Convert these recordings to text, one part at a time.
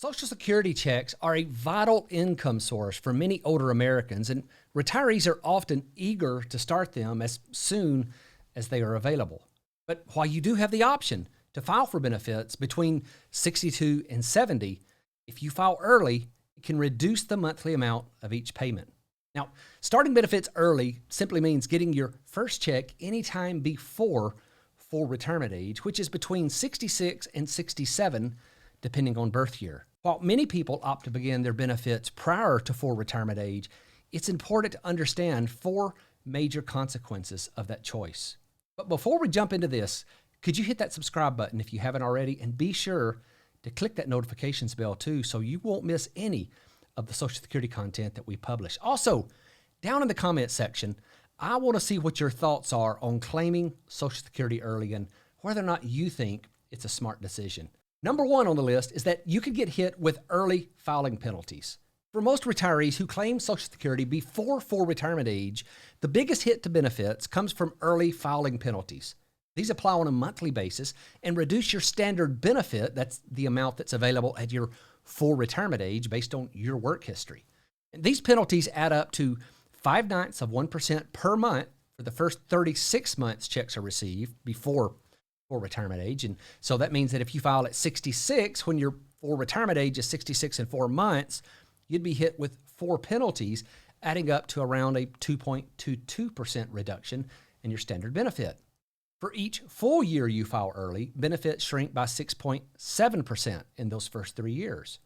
Social Security checks are a vital income source for many older Americans, and retirees are often eager to start them as soon as they are available. But while you do have the option to file for benefits between 62 and 70, if you file early, it can reduce the monthly amount of each payment. Now, starting benefits early simply means getting your first check anytime before full retirement age, which is between 66 and 67, depending on birth year. While many people opt to begin their benefits prior to full retirement age, it's important to understand 4 major consequences of that choice. But before we jump into this, could you hit that subscribe button if you haven't already, and be sure to click that notifications bell too so you won't miss any of the Social Security content that we publish. Also, down in the comments section, I want to see what your thoughts are on claiming Social Security early and whether or not you think it's a smart decision. Number 1 on the list is that you could get hit with early filing penalties. For most retirees who claim Social Security before full retirement age, the biggest hit to benefits comes from early filing penalties. These apply on a monthly basis and reduce your standard benefit, that's the amount that's available at your full retirement age based on your work history. And these penalties add up to 0.5% per month for the first 36 months checks are received before full retirement age. And so that means that if you file at 66, when your full retirement age is 66 and 4 months, you'd be hit with 4 penalties, adding up to around a 2.22% reduction in your standard benefit. For each full year you file early, benefits shrink by 6.7% in those first 3 years.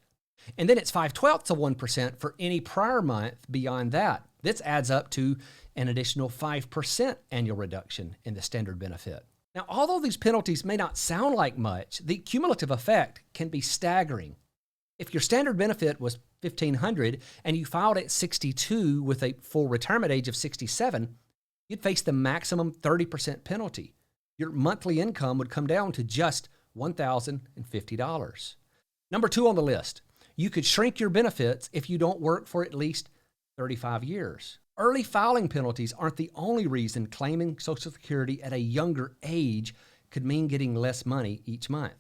And then it's 0.5% for any prior month beyond that. This adds up to an additional 5% annual reduction in the standard benefit. Now, although these penalties may not sound like much, the cumulative effect can be staggering. If your standard benefit was $1,500 and you filed at 62 with a full retirement age of 67, you'd face the maximum 30% penalty. Your monthly income would come down to just $1,050. Number 2 on the list, you could shrink your benefits if you don't work for at least 35 years. Early filing penalties aren't the only reason claiming Social Security at a younger age could mean getting less money each month.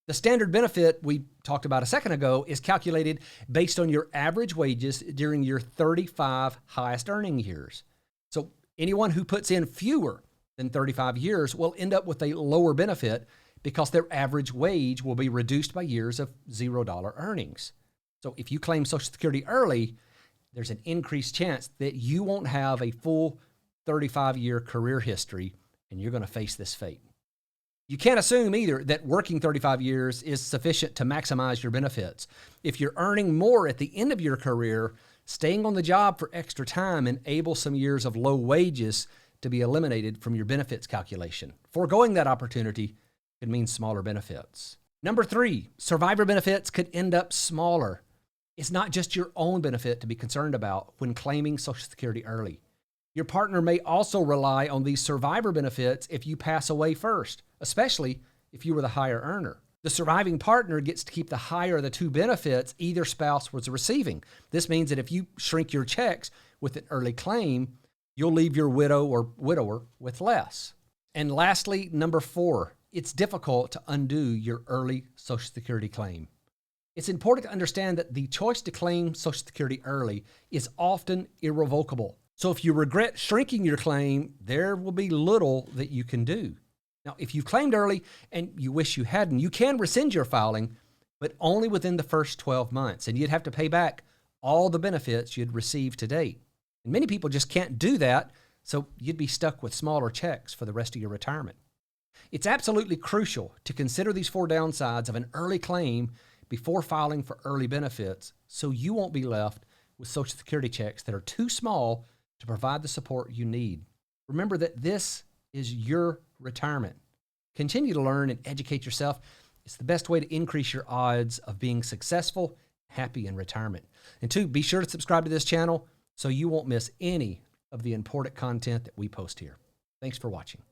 The standard benefit we talked about a second ago is calculated based on your average wages during your 35 highest earning years. So anyone who puts in fewer than 35 years will end up with a lower benefit because their average wage will be reduced by years of $0 earnings. So if you claim Social Security early, there's an increased chance that you won't have a full 35-year career history and you're going to face this fate. You can't assume either that working 35 years is sufficient to maximize your benefits. If you're earning more at the end of your career, staying on the job for extra time enables some years of low wages to be eliminated from your benefits calculation. Foregoing that opportunity could mean smaller benefits. Number 3, survivor benefits could end up smaller. It's not just your own benefit to be concerned about when claiming Social Security early. Your partner may also rely on these survivor benefits if you pass away first, especially if you were the higher earner. The surviving partner gets to keep the higher of the 2 benefits either spouse was receiving. This means that if you shrink your checks with an early claim, you'll leave your widow or widower with less. And lastly, number 4, it's difficult to undo your early Social Security claim. It's important to understand that the choice to claim Social Security early is often irrevocable. So if you regret shrinking your claim, there will be little that you can do. Now, if you've claimed early and you wish you hadn't, you can rescind your filing, but only within the first 12 months, and you'd have to pay back all the benefits you'd received to date. And many people just can't do that, so you'd be stuck with smaller checks for the rest of your retirement. It's absolutely crucial to consider these 4 downsides of an early claim before filing for early benefits so you won't be left with Social Security checks that are too small to provide the support you need. Remember that this is your retirement. Continue to learn and educate yourself. It's the best way to increase your odds of being successful, happy in retirement. And 2, be sure to subscribe to this channel so you won't miss any of the important content that we post here. Thanks for watching.